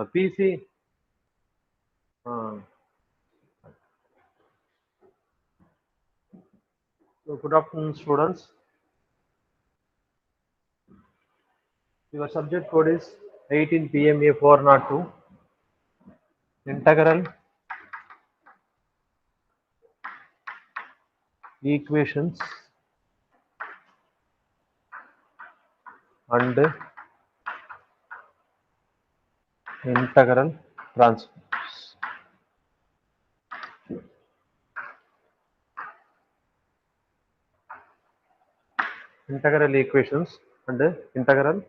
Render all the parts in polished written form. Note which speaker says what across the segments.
Speaker 1: PC. Uh, so good afternoon, students. Your subject code is 18 PMA 402. Integral equations and integral transforms. Integral equations and integral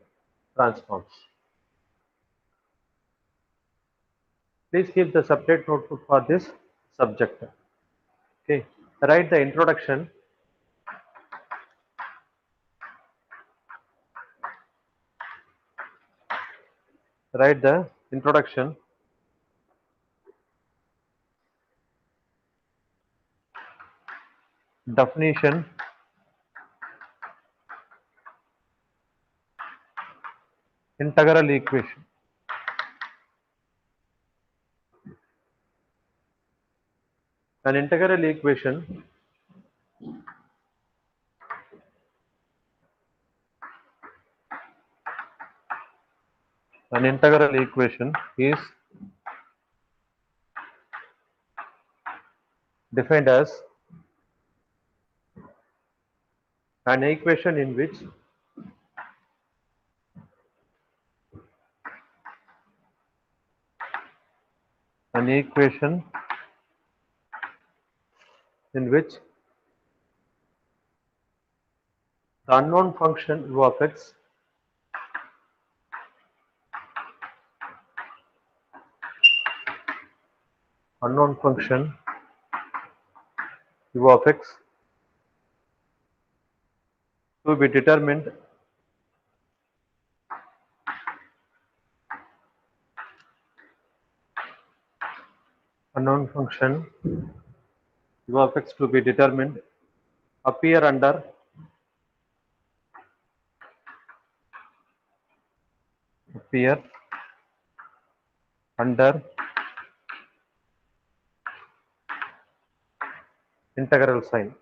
Speaker 1: transforms. Please keep the separate notebook for this subject. Okay. Write the introduction. Write the introduction. Definition. Integral equation. An integral equation is defined as an equation in which an equation in which the unknown function u of x unknown function u of x to be determined unknown function u of x to be determined appear under integral sign.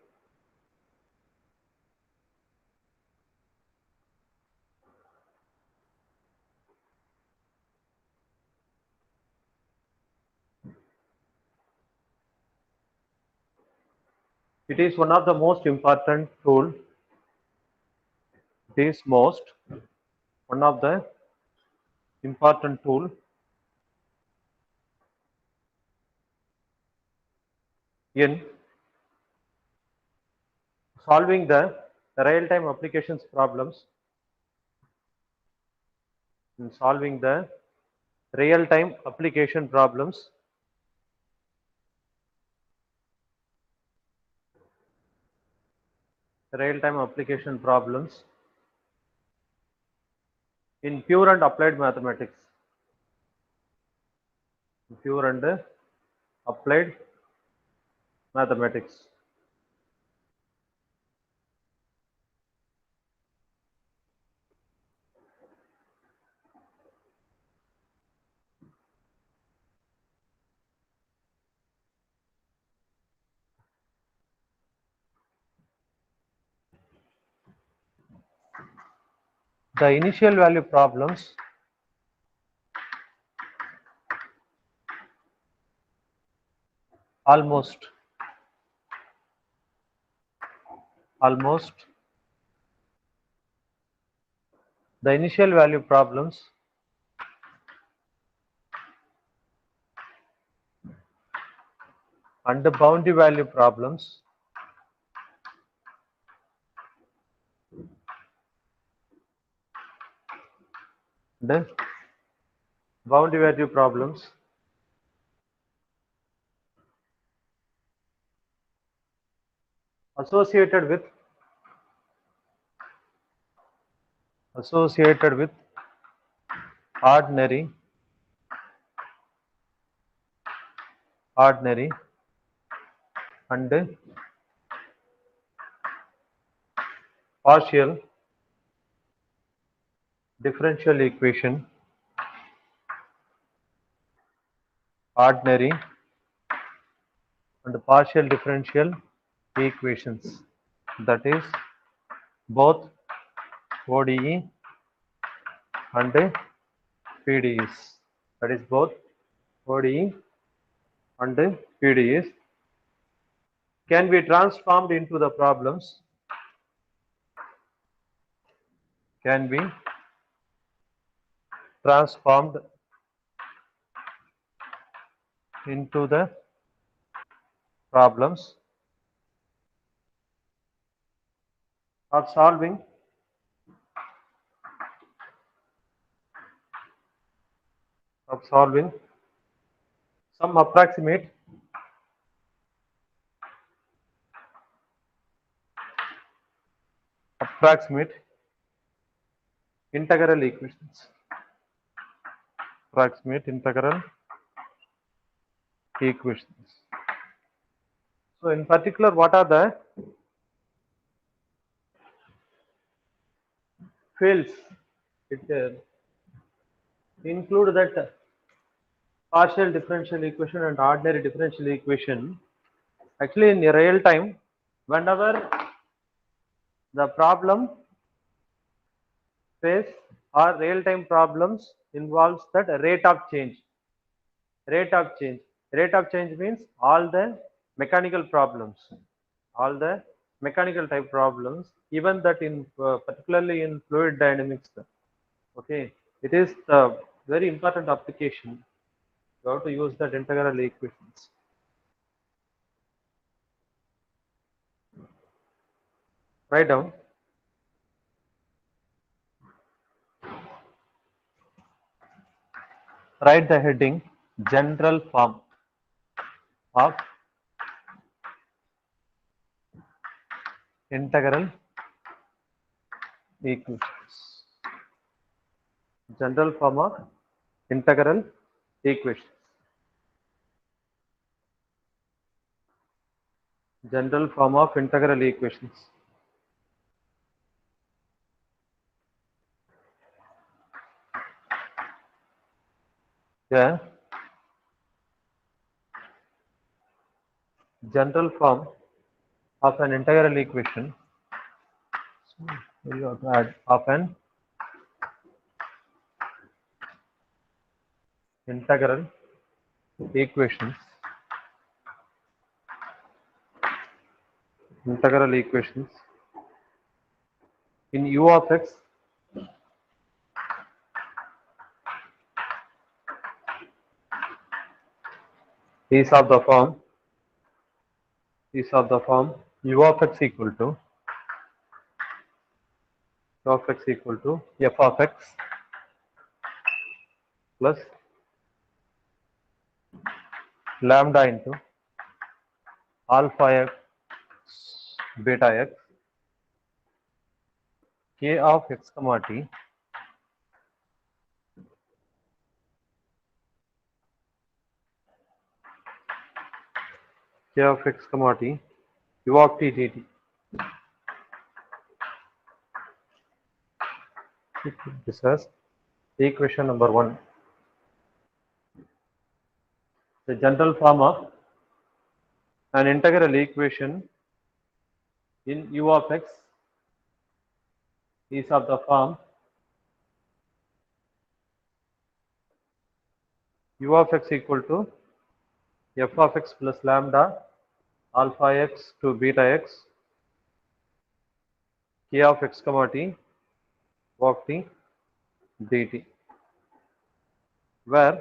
Speaker 1: It is one of the most important tool. It is one of the important tool in solving the real-time applications problems. In solving the real-time application problems in pure and applied mathematics. Pure and applied mathematics. The initial value problems almost the initial value problems and the boundary value problems the boundary value problems associated with ordinary and partial differential equation ordinary and partial differential equations, that is both ODE and PDEs, that is both ODE and PDEs can be transformed into the problems, can be transformed into the problems of solving some approximate integral equations. Approximate integral equations. So in particular, what are the fields? It include that partial differential equation and ordinary differential equation. Actually, in real time, whenever the problem phase or real time problems involves that rate of change. Rate of change. Rate of change means all the mechanical problems, all the mechanical type problems, even that in particularly in fluid dynamics. Okay, it is the very important application. You have to use that integral equations. Write down. Write the heading general form of integral equations. General form of integral equations. General form of integral equations. Yeah. General form of an integral equation. So you have to add of an integral equations. Integral equations in u of x is of the form u of x equal to f of x plus lambda into alpha x beta x k of x comma t u of t dt. This is equation number 1. The general form of an integral equation in u of x is of the form u of x equal to f of x plus lambda alpha x to beta x k of x comma t u of t dt, where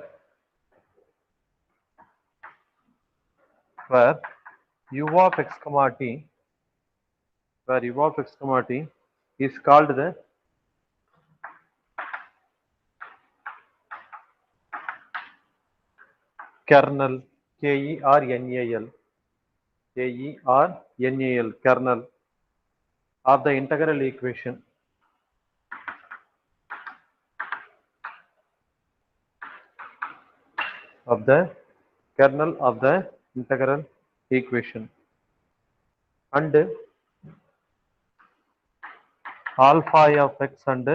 Speaker 1: u of x comma t is called the kernel, KERNAL, kernel of the integral equation. Of the kernel of the integral equation, and alpha of x and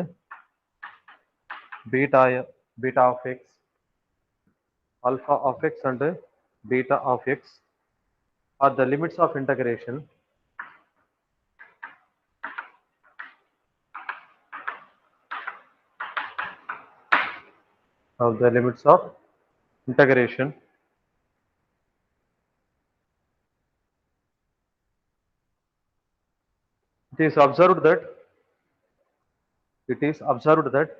Speaker 1: beta of x alpha of x and beta of x are the limits of integration of the limits of integration it is observed that it is observed that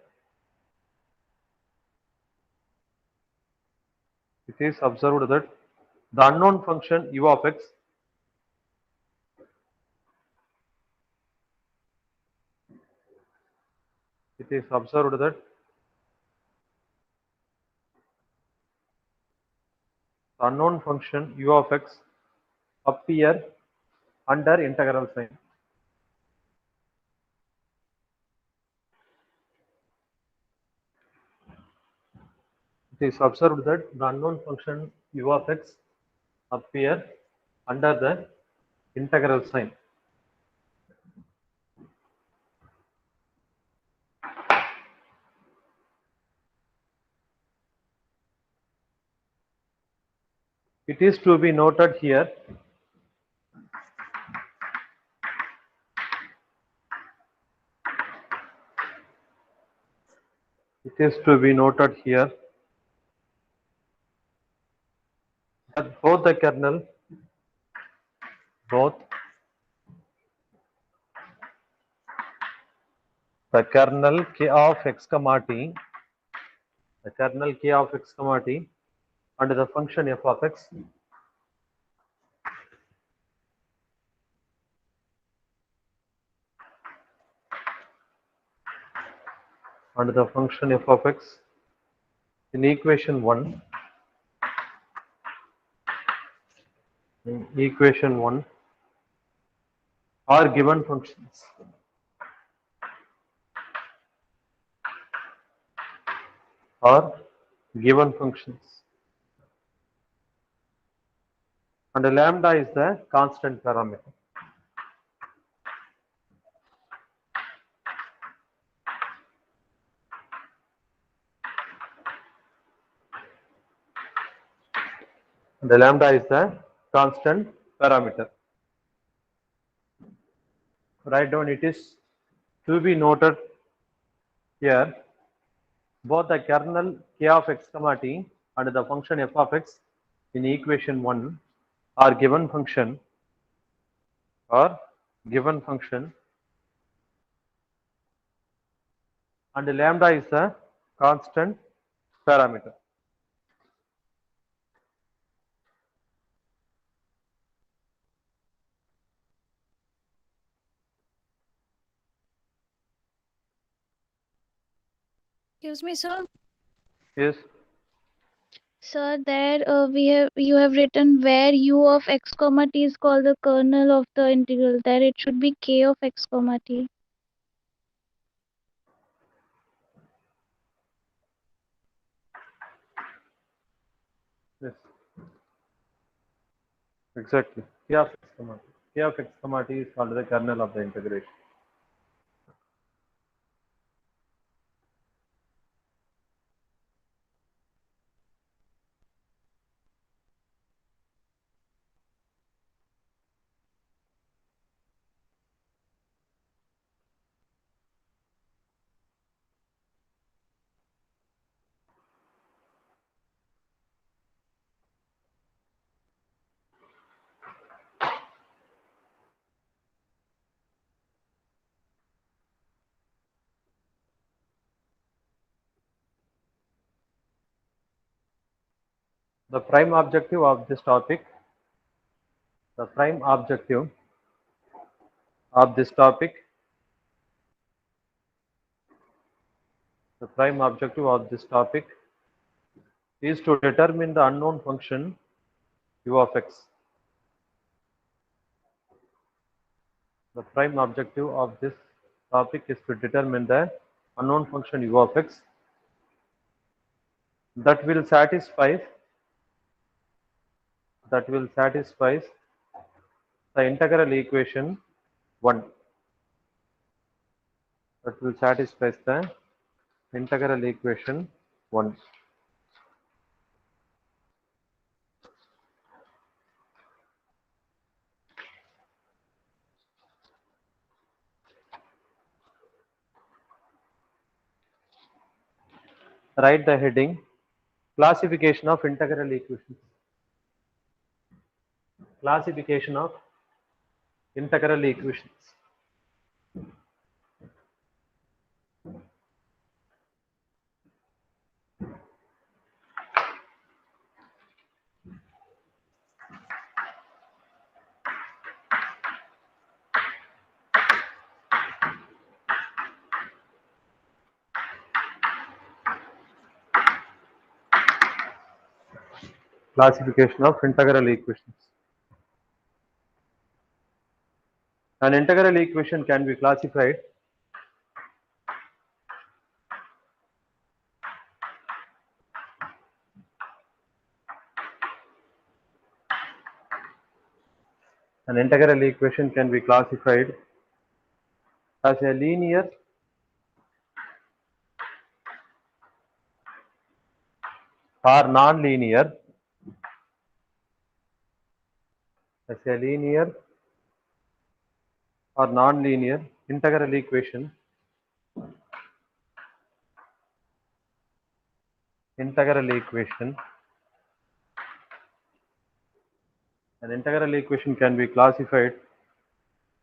Speaker 1: it is observed that the unknown function u of x it is observed that the unknown function u of x appear under integral sign. It is observed that the unknown function u of x appear under the integral sign. It is to be noted here it is to be noted here that both the kernel k of x comma t, the kernel k of x comma t and the function f of x and the function f of x in equation 1 are given functions. Are given functions. And lambda is the constant parameter. The lambda is the constant parameter. Write down it is to be noted here both the kernel k of x comma t and the function f of x in equation 1 are given function or given function and lambda is a constant parameter.
Speaker 2: Excuse me, sir.
Speaker 1: Yes,
Speaker 2: Sir, there you have written where u of x comma t is called the kernel of the integral. There it should be k of x comma t.
Speaker 1: yes, exactly. K of x comma t. K of x comma t is called the kernel of the integration. The prime objective of this topic, the prime objective of this topic, the prime objective of this topic is to determine the unknown function u of x. The prime objective of this topic is to determine the unknown function u of x that will satisfy the integral equation 1 that will satisfy the integral equation 1. Write the heading classification of integral equations. Classification of integral equations. Classification of integral equations. An integral equation can be classified an integral equation can be classified as a linear or non-linear as a linear or non-linear integral equation integral equation. An integral equation can be classified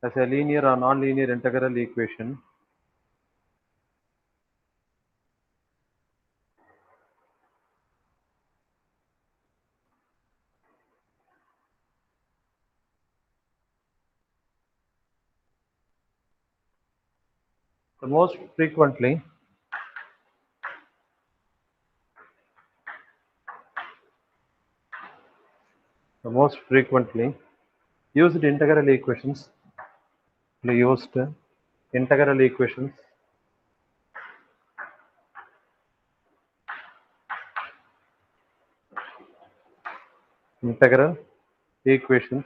Speaker 1: as a linear or non-linear integral equation the most frequently the most frequently used integral equations used integral equations integral equations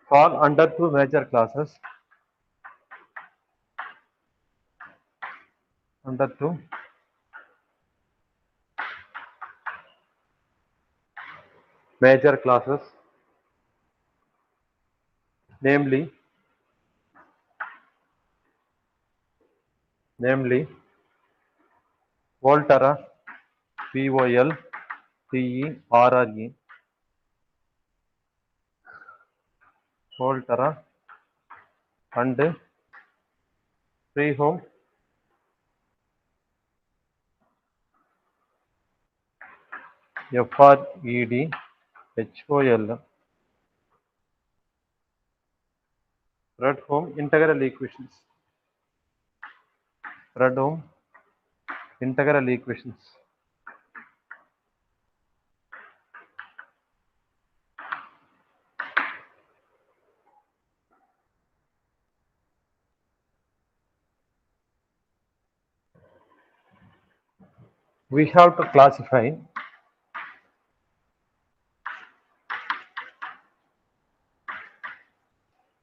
Speaker 1: fall under two major classes under two major classes, namely Volterra, Volterre, Volterra and Frehome, Fredholm, Fredholm integral equations. Fredholm integral equations.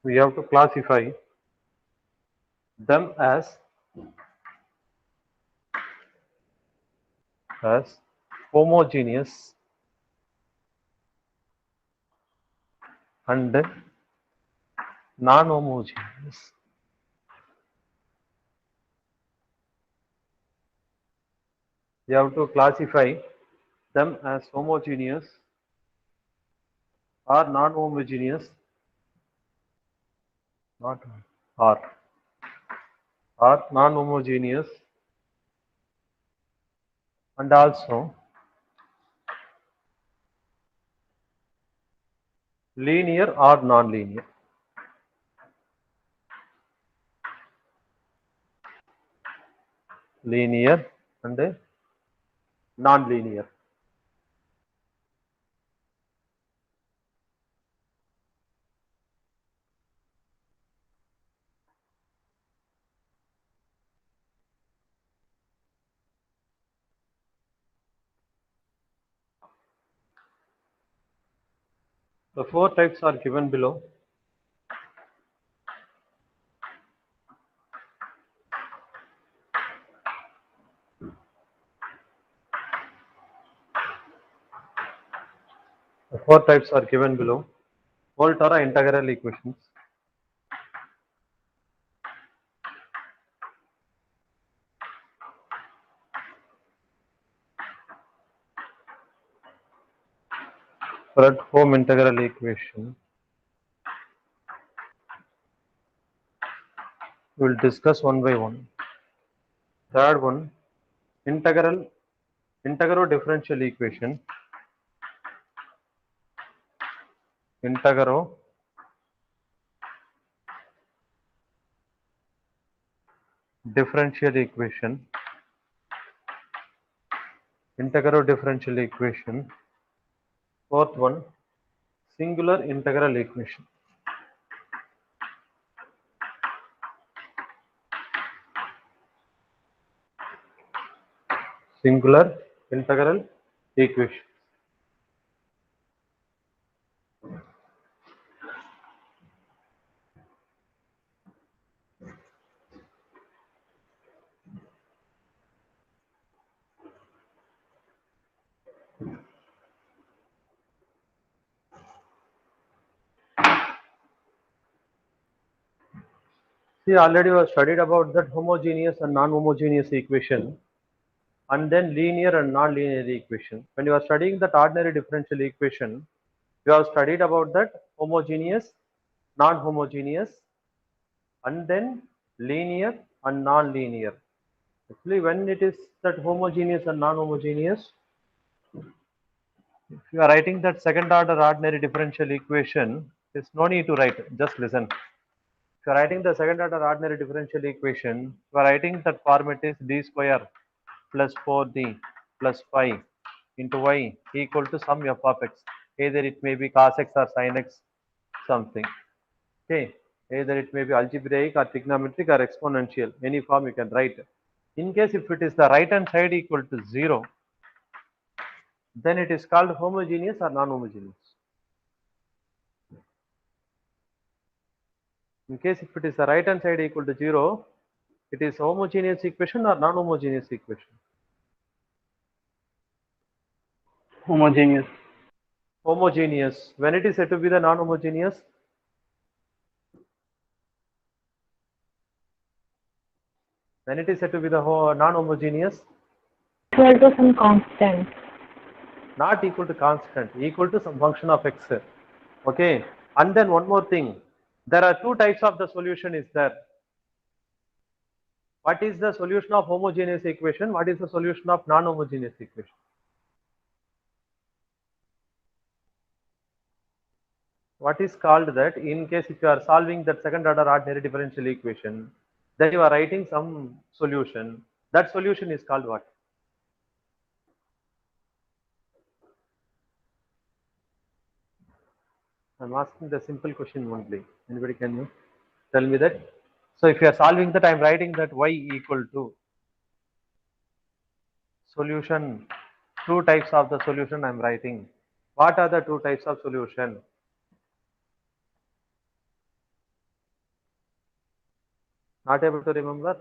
Speaker 1: We have to classify them as homogeneous and non-homogeneous. We have to classify them as homogeneous or non-homogeneous, not or non-homogeneous, and also linear or non-linear. Linear and non-linear. The four types are given below. The four types are given below. Volterra integral equations. Fredholm integral equation. We'll discuss one by one. Third one, integral differential equation. Integral differential equation. Integral differential equation. Fourth one, singular integral equation. Singular integral equation. See, already we have studied about that homogeneous and non-homogeneous equation, and then linear and non-linear equation. When you are studying that ordinary differential equation, you have studied about that homogeneous, non-homogeneous, and then linear and non-linear. Actually, when it is that homogeneous and non-homogeneous, if you are writing that second order ordinary differential equation, there's no need to write, just listen. If you are writing the second order ordinary differential equation, you are writing that format is d square plus 4d plus 5 into y equal to sum f of x. Either it may be cos x or sin x something. Okay. Either it may be algebraic or trigonometric or exponential. Any form you can write. In case if it is the right hand side equal to 0, then it is called homogeneous or non-homogeneous. In case if it is the right hand side equal to 0, it is homogeneous equation or non-homogeneous equation.
Speaker 3: Homogeneous.
Speaker 1: Homogeneous. When it is said to be the non-homogeneous, when it is said to be the non-homogeneous,
Speaker 4: equal to some constant.
Speaker 1: not equal to constant, equal to some function of x. Okay. And then one more thing, there are two types of the solution is there. What is the solution of homogeneous equation? What is the solution of non-homogeneous equation? What is called that in case if you are solving that second order ordinary differential equation, then you are writing some solution. That solution is called what? I'm asking the simple question only. Anybody can you tell me that? So if you are solving that, I'm writing that y equal to solution. Two types of the solution I'm writing. What are the two types of solution? Not able to remember?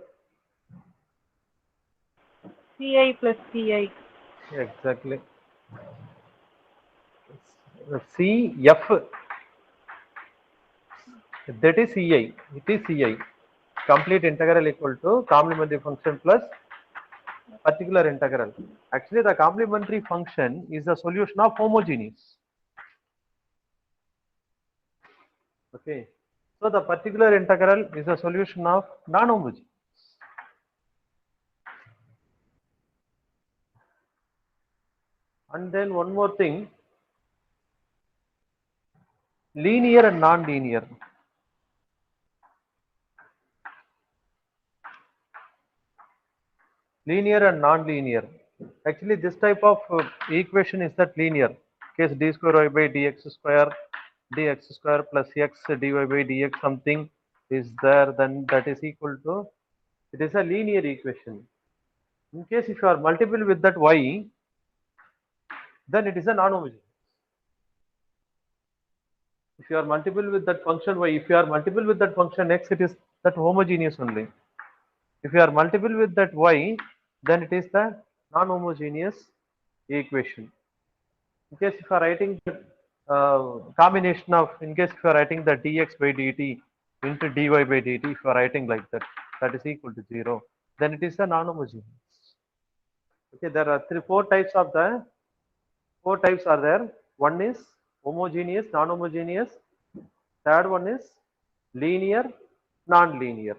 Speaker 4: Ci plus Ci.
Speaker 1: Exactly. CF, that is Ci. It is Ci. Complete integral equal to complementary function plus particular integral. Actually, the complementary function is the solution of homogeneous. Okay. So the particular integral is a solution of non-homogeneous. And then one more thing, linear and non-linear. Linear and non-linear. Actually, this type of equation is that linear. Case d square y by dx square plus x dy by dx something is there, then that is equal to, it is a linear equation. In case if you are multiple with that y, then it is a non-homogeneous. If you are multiple with that function y, if you are multiple with that function x, it is that homogeneous only. If you are multiple with that y, then it is the non-homogeneous equation. In case if you are writing the combination of, in case if you are writing the dx by dt into dy by dt, if you are writing like that, that is equal to 0, then it is a non-homogeneous. Okay, there are four types are there. One is homogeneous, non-homogeneous. Third one is linear, non-linear.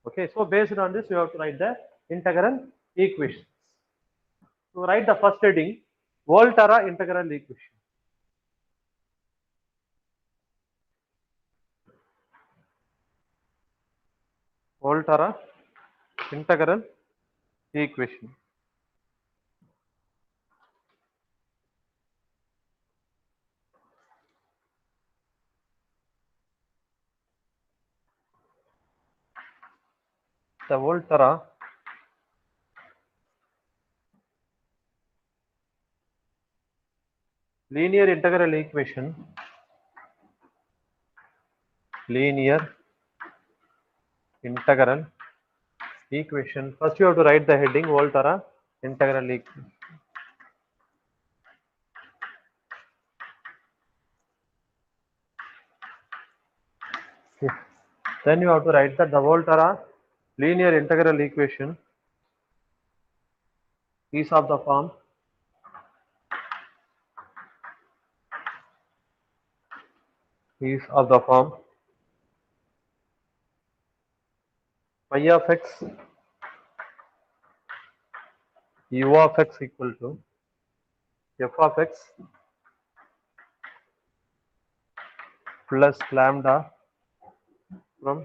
Speaker 1: Okay, so based on this, you have to write the integral equations. So write the first heading, Volterra integral equation. Volterra integral equation. The Volterra linear integral equation, linear integral equation. First you have to write the heading, Volterra integral equation. Then you have to write that the Volterra linear integral equation is of the form phi of x u of x equal to f of x plus lambda from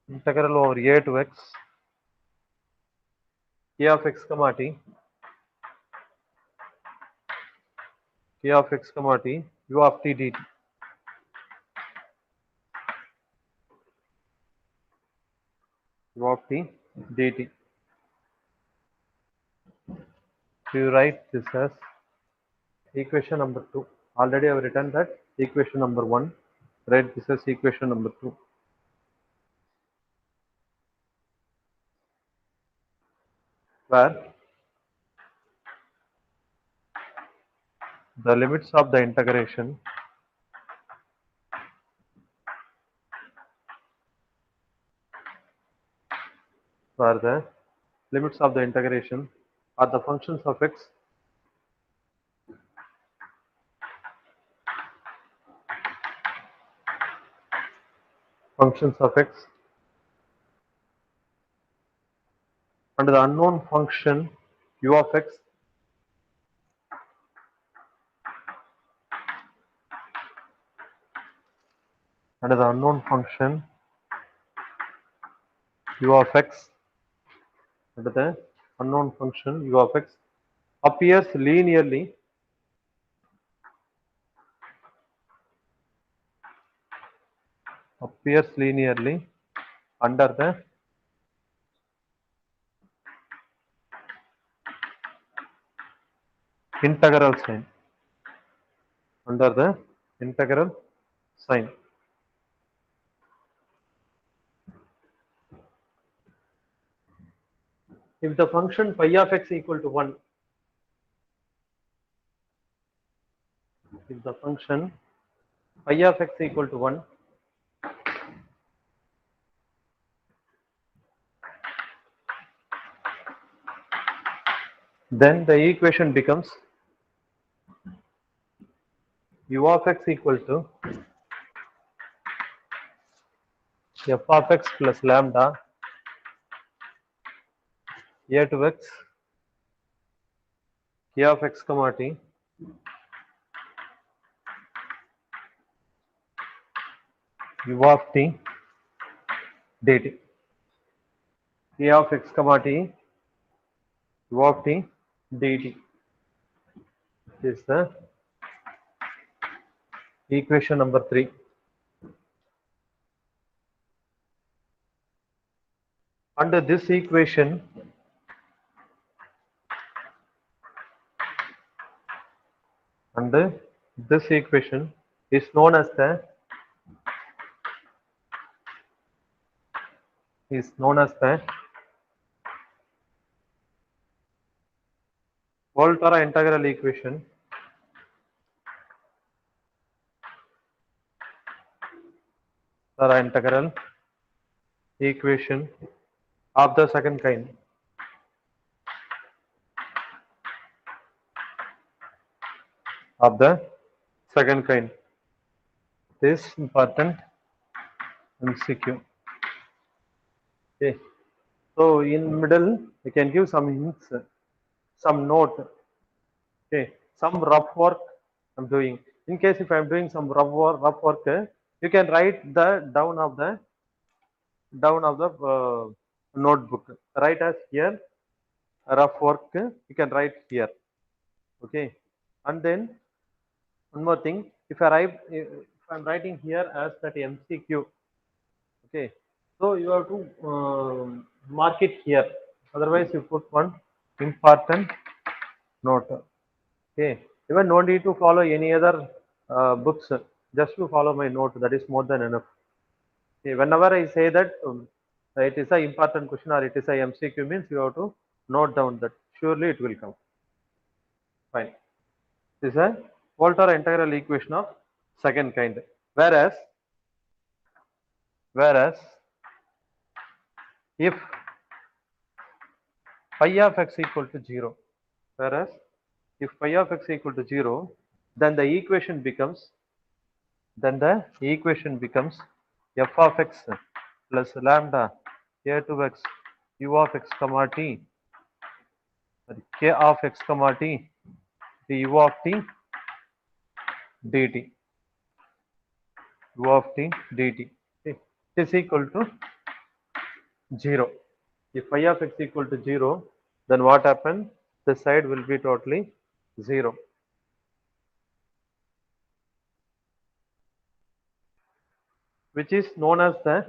Speaker 1: integral over a to x k of x comma t k of x comma t u of t dt. U of t dt. So you write this as equation number 2. Already I have written that equation number 1. Write this as equation number 2. Where the limits of the integration are the functions of x and the unknown function u of x and the unknown function u of x and the unknown function u of x appears linearly under the integral sign. If the function phi of x equal to 1, if the function phi of x equal to 1, then the equation becomes u of x equal to f of x plus lambda a to x k of x comma t u of t dt. K of x comma t u of t dt is the equation number 3. Under this equation, is known as the Volterra integral equation. Integral equation of the second kind. of the second kind. This important MCQ. Okay. So in middle, you can give some hints, some note. Okay, some rough work I'm doing. In case if I'm doing some rough work, you can write the down of the notebook. Write as here rough work. You can write here. Okay, and then one more thing. If I'm writing here as that MCQ. Okay, so you have to mark it here. Otherwise, you put one important note. Okay, even no need to follow any other books. Just to follow my note. That is more than enough. Okay, whenever I say that it is a important question or it is a MCQ means you have to note down that. Surely it will come. Fine. This is a Volterra integral equation of second kind. Whereas if phi of x equal to 0, whereas if phi of x equal to 0, then the equation becomes f of x plus lambda a2x u of x comma t, k of x comma t du of t dt, u of t dt. Okay. It is equal to 0. If phi of x equal to 0, then what happens? This side will be totally 0. Which is known as the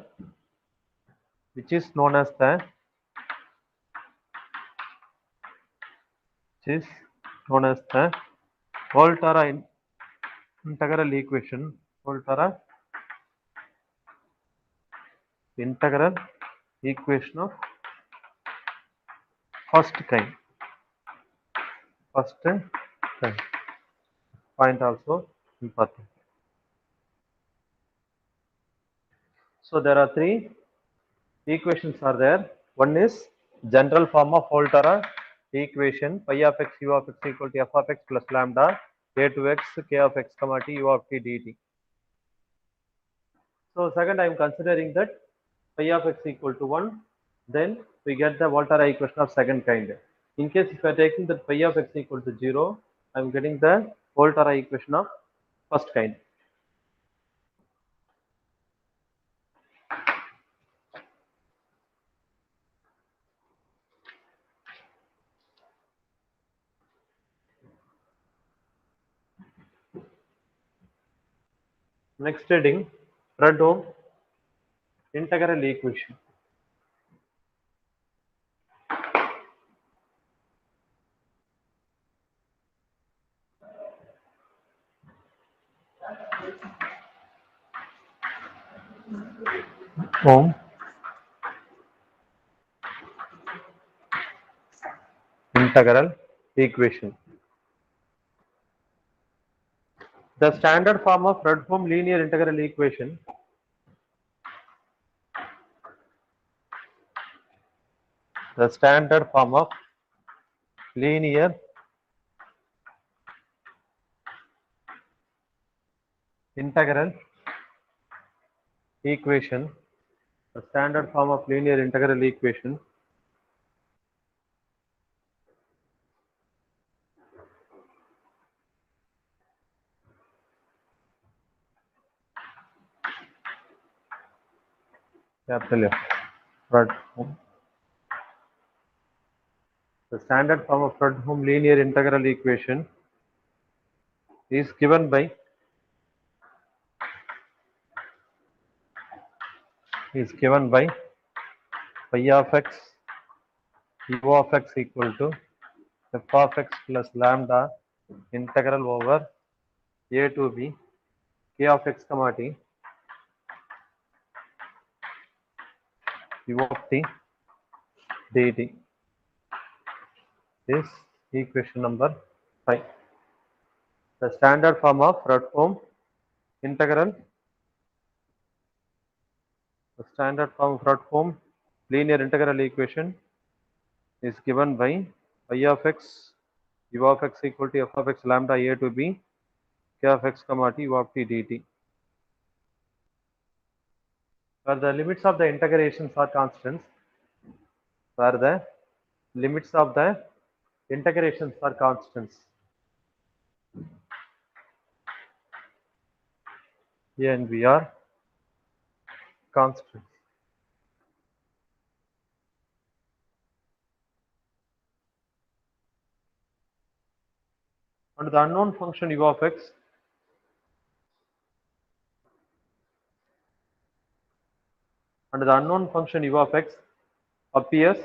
Speaker 1: Volterra integral equation. Volterra integral equation of first kind. Point also important. So there are three equations are there. One is general form of Volterra equation phi of x u of x equal to f of x plus lambda a2x k of x comma t u of t dt. So second, I am considering that phi of x equal to 1, then we get the Volterra equation of second kind. In case if I are taking that phi of x equal to 0, I am getting the Volterra equation of first kind. Next heading, Fredholm integral equation. Fredholm integral equation. The standard form of Fredholm linear integral equation linear integral equation, the standard form of linear integral equation capital F, Fredholm. The standard form of Fredholm linear integral equation is given by phi of x u of x equal to f of x plus lambda integral over a to b k of x comma t u of t dt. Is equation number 5. The standard form of Fredholm integral, linear integral equation is given by phi of x u of x equal to f of x lambda a to b k of x comma t u of t dt, where the limits of the integrations are constants, where the limits of the integrations are constants. A and B are constants. And the unknown function u of x and the unknown function u of x appears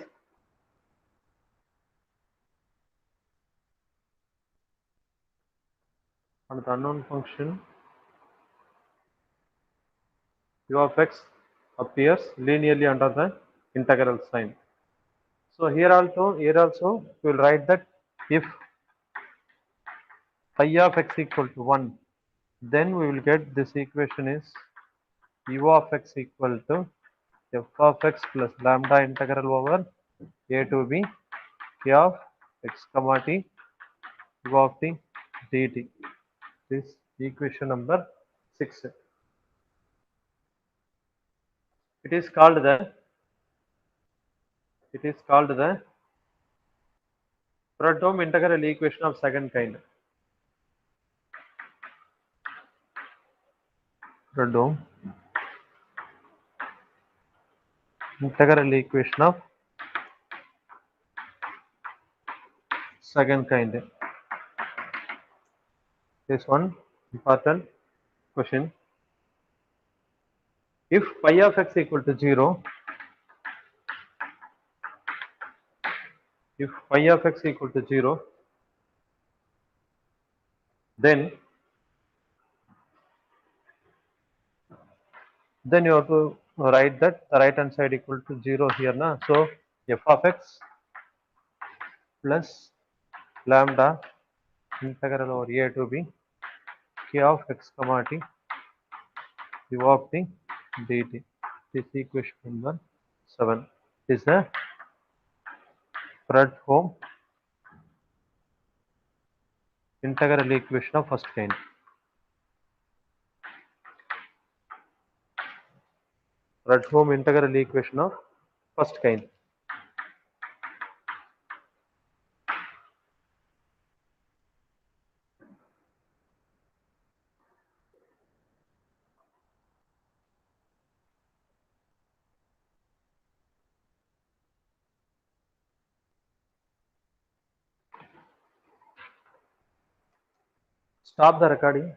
Speaker 1: and the unknown function u of x appears linearly under the integral sign. So here also we will write that if phi of x equal to 1, then we will get this equation is u of x equal to f of x plus lambda integral over a to b k of x comma t u of t dt. This equation number 6. It is called the Fredholm integral equation of second kind. Fredholm integral equation of second kind. This one important question. If phi of x equal to 0, if phi of x equal to 0, then you have to write that the right hand side equal to 0 here na. So f of x plus lambda integral over a to b k of x comma t u of t dt. This equation number 7 is the Fredholm integral equation of first kind. Fredholm integral equation of first kind. Stop the recording.